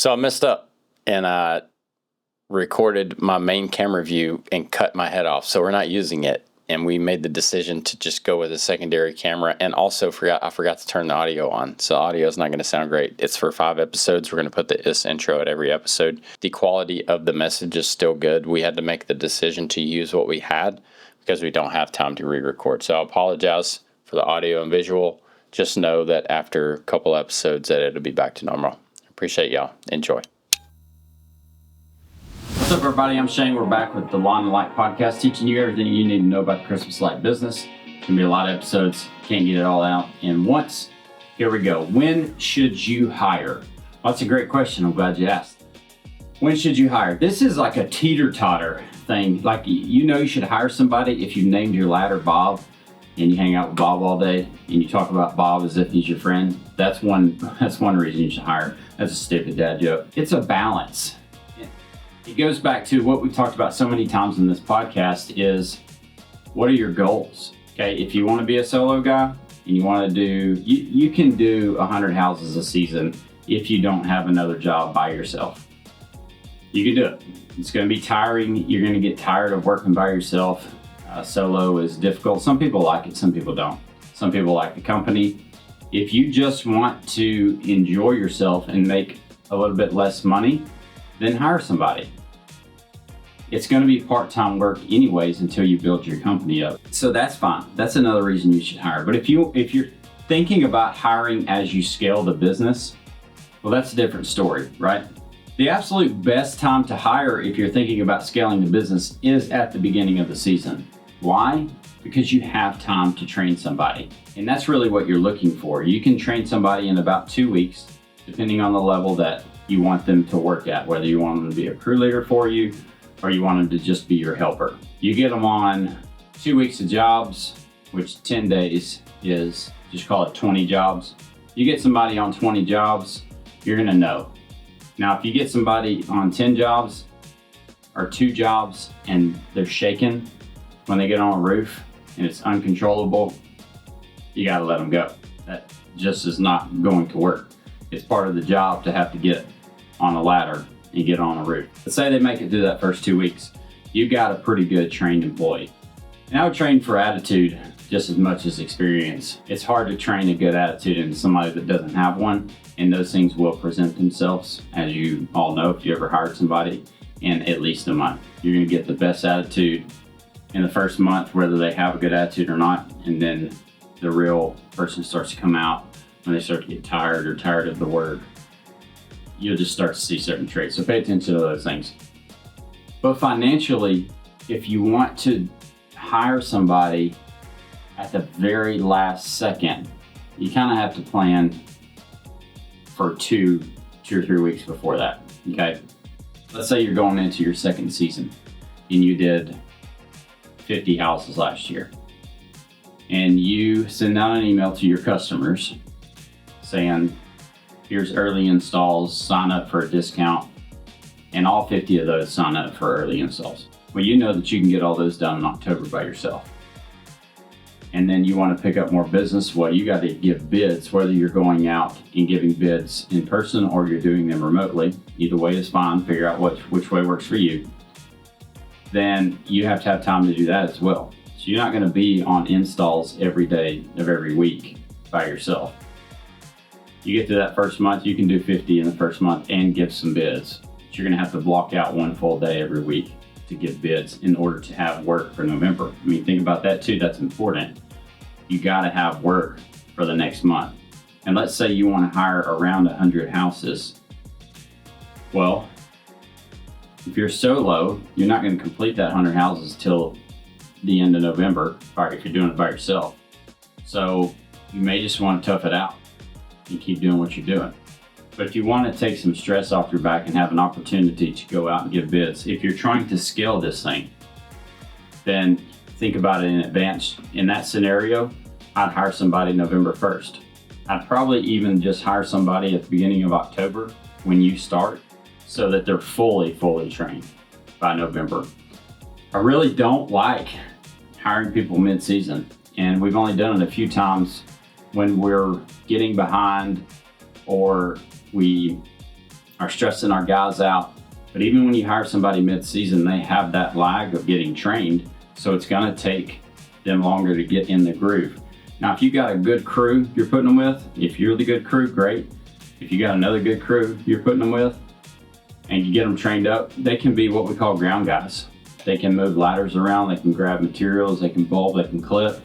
So I messed up and I recorded my main camera view and cut my head off. So we're not using it. And we made the decision to just go with a secondary camera, and also I forgot to turn the audio on. So audio is not going to sound great. It's for 5 episodes. We're going to put this intro at every episode. The quality of the message is still good. We had to make the decision to use what we had because we don't have time to re-record. So I apologize for the audio and visual. Just know that after a couple episodes that it'll be back to normal. Appreciate y'all. Enjoy. What's up, everybody? I'm Shane. We're back with the Lawn and Light podcast, teaching you everything you need to know about the Christmas light business. It's going to be a lot of episodes. Can't get it all out in once. Here we go. When should you hire? Well, that's a great question. I'm glad you asked. When should you hire? This is like a teeter-totter thing. Like, you should hire somebody if you named your ladder Bob and you hang out with Bob all day and you talk about Bob as if he's your friend. That's one reason you should hire. That's a stupid dad joke. It's a balance. It goes back to what we've talked about so many times in this podcast is, what are your goals? Okay, if you want to be a solo guy and you want to do, you can do 100 houses a season if you don't have another job by yourself. You can do it. It's going to be tiring. You're going to get tired of working by yourself. Solo is difficult. Some people like it, some people don't. Some people like the company. If you just want to enjoy yourself and make a little bit less money, then hire somebody. It's going to be part-time work anyways until you build your company up. So that's fine. That's another reason you should hire. But if you're thinking about hiring as you scale the business, well, that's a different story, right? The absolute best time to hire if you're thinking about scaling the business is at the beginning of the season. Why? Because you have time to train somebody. And that's really what you're looking for. You can train somebody in about 2 weeks, depending on the level that you want them to work at, whether you want them to be a crew leader for you or you want them to just be your helper. You get them on 2 weeks of jobs, which 10 days is, just call it 20 jobs. You get somebody on 20 jobs, you're gonna know. Now, if you get somebody on 10 jobs or 2 jobs and they're shaking when they get on a roof and it's uncontrollable, you gotta let them go. That just is not going to work. It's part of the job to have to get on a ladder and get on a roof. Let's say they make it through that first 2 weeks. You've got a pretty good trained employee. And I would train for attitude just as much as experience. It's hard to train a good attitude into somebody that doesn't have one, and those things will present themselves, as you all know if you ever hired somebody, in at least a month. You're gonna get the best attitude in the first month, whether they have a good attitude or not, and then the real person starts to come out when they start to get tired or tired of the work. You'll just start to see certain traits. So pay attention to those things. But financially, if you want to hire somebody at the very last second, you kind of have to plan for two or 3 weeks before that, okay? Let's say you're going into your second season and you did 50 houses last year. And you send out an email to your customers saying, here's early installs, sign up for a discount, and all 50 of those sign up for early installs. Well, you know that you can get all those done in October by yourself. And then you want to pick up more business. Well, you got to give bids, whether you're going out and giving bids in person or you're doing them remotely. Either way is fine. Figure out which way works for you. Then you have to have time to do that as well. So you're not going to be on installs every day of every week by yourself. You get to that first month, you can do 50 in the first month and give some bids. But you're going to have to block out one full day every week to give bids in order to have work for November. I mean, think about that too. That's important. You got to have work for the next month. And let's say you want to hire around 100 houses. Well, if you're solo, you're not going to complete that 100 houses till the end of November, if you're doing it by yourself. So you may just want to tough it out and keep doing what you're doing. But if you want to take some stress off your back and have an opportunity to go out and give bids, if you're trying to scale this thing, then think about it in advance. In that scenario, I'd hire somebody November 1st. I'd probably even just hire somebody at the beginning of October when you start so that they're fully trained by November. I really don't like hiring people mid-season, and we've only done it a few times when we're getting behind or we are stressing our guys out. But even when you hire somebody mid-season, they have that lag of getting trained. So it's gonna take them longer to get in the groove. Now, if you got a good crew you're putting them with, if you're the good crew, great. If you got another good crew you're putting them with and you get them trained up, they can be what we call ground guys. They can move ladders around, they can grab materials, they can bolt, they can clip.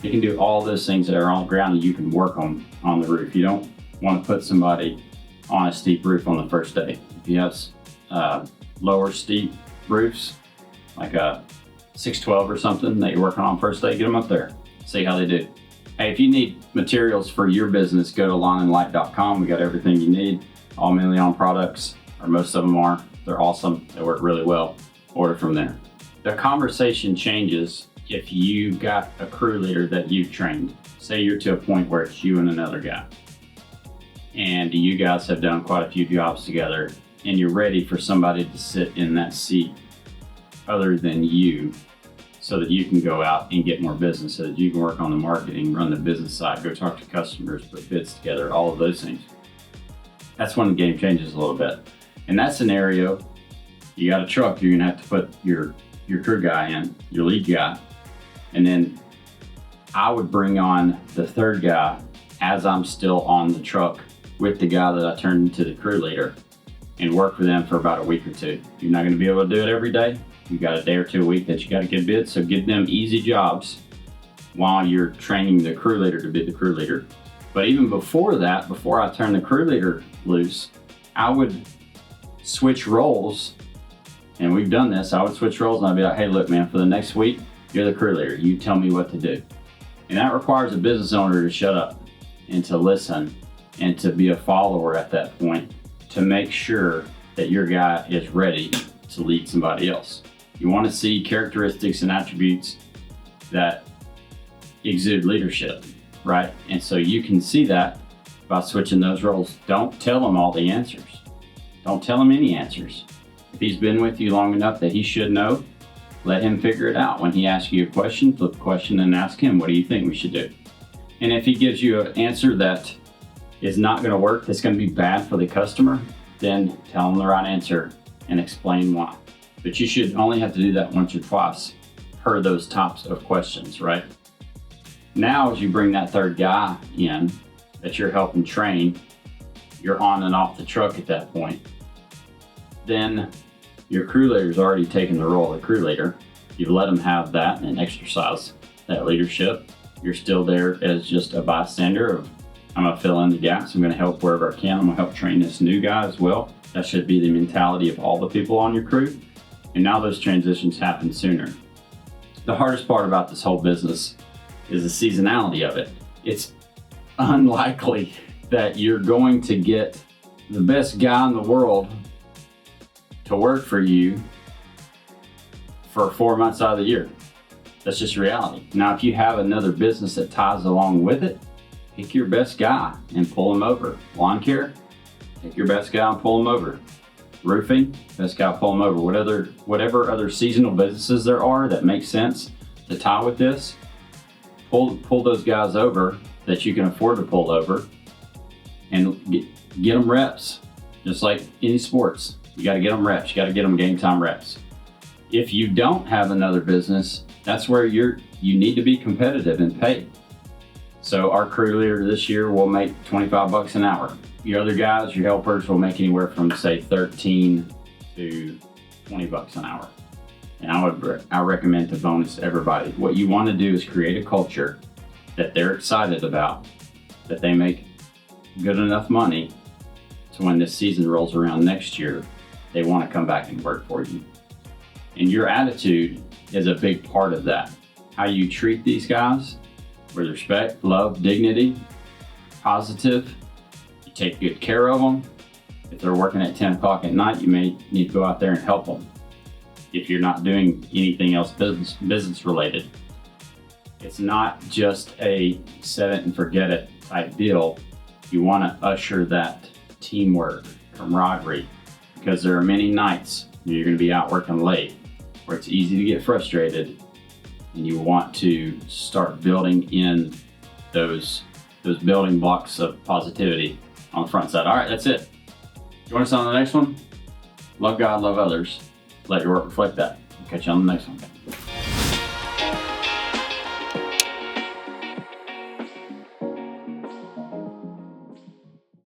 They can do all those things that are on the ground and you can work on the roof. You don't want to put somebody on a steep roof on the first day. If you have lower steep roofs, like a 612 or something that you're working on first day, get them up there, see how they do. Hey, if you need materials for your business, go to lawnandlight.com. We got everything you need. All Million products, or most of them are. They're awesome. They work really well. Order from there. The conversation changes if you got a crew leader that you've trained. Say you're to a point where it's you and another guy, and you guys have done quite a few jobs together, and you're ready for somebody to sit in that seat other than you, so that you can go out and get more business, so that you can work on the marketing, run the business side, go talk to customers, put bids together, all of those things. That's when the game changes a little bit. In that scenario, you got a truck, you're gonna have to put your crew guy in, your lead guy, and then I would bring on the third guy as I'm still on the truck with the guy that I turned into the crew leader, and work for them for about a week or two. You're not gonna be able to do it every day. You got a day or two a week that you gotta get bids, so give them easy jobs while you're training the crew leader to be the crew leader. But even before that, before I turn the crew leader loose, I would switch roles, and we've done this. I would switch roles and I'd be like, hey, look, man, for the next week, you're the crew leader. You tell me what to do. And that requires a business owner to shut up and to listen and to be a follower at that point, to make sure that your guy is ready to lead somebody else. You want to see characteristics and attributes that exude leadership, right? And so you can see that by switching those roles. Don't tell him all the answers. Don't tell him any answers. If he's been with you long enough that he should know, let him figure it out. When he asks you a question, flip the question and ask him, what do you think we should do? And if he gives you an answer that is not going to work, that's going to be bad for the customer, then tell him the right answer and explain why. But you should only have to do that once or twice per those types of questions, right? Now, as you bring that third guy in that you're helping train, you're on and off the truck at that point. Then your crew leader's already taken the role of the crew leader. You've let them have that and exercise that leadership. You're still there as just a bystander of, I'm gonna fill in the gaps. I'm gonna help wherever I can. I'm gonna help train this new guy as well. That should be the mentality of all the people on your crew. And now those transitions happen sooner. The hardest part about this whole business is the seasonality of it. It's unlikely that you're going to get the best guy in the world to work for you for 4 months out of the year. That's just reality. Now, if you have another business that ties along with it, pick your best guy and pull him over. Lawn care, pick your best guy and pull him over. Roofing, best guy, pull him over. Whatever other seasonal businesses there are that make sense to tie with this, pull those guys over that you can afford to pull over, and get them reps. Just like any sports, you got to get them reps. You got to get them game time reps. If you don't have another business, that's where you need to be competitive and pay. So our crew leader this year will make $25 an hour. Your other guys, your helpers, will make anywhere from say 13 to $20 an hour. And I recommend to bonus everybody. What you want to do is create a culture that they're excited about, that they make good enough money so when this season rolls around next year, they want to come back and work for you. And your attitude is a big part of that. How you treat these guys with respect, love, dignity, positive. You take good care of them. If they're working at 10 o'clock at night, you may need to go out there and help them. If you're not doing anything else business related. It's not just a set it and forget it type deal. You want to usher that teamwork, camaraderie, because there are many nights you're going to be out working late where it's easy to get frustrated, and you want to start building in those building blocks of positivity on the front side. All right, that's it. Join us on the next one. Love God, love others. Let your work reflect that. Catch you on the next one.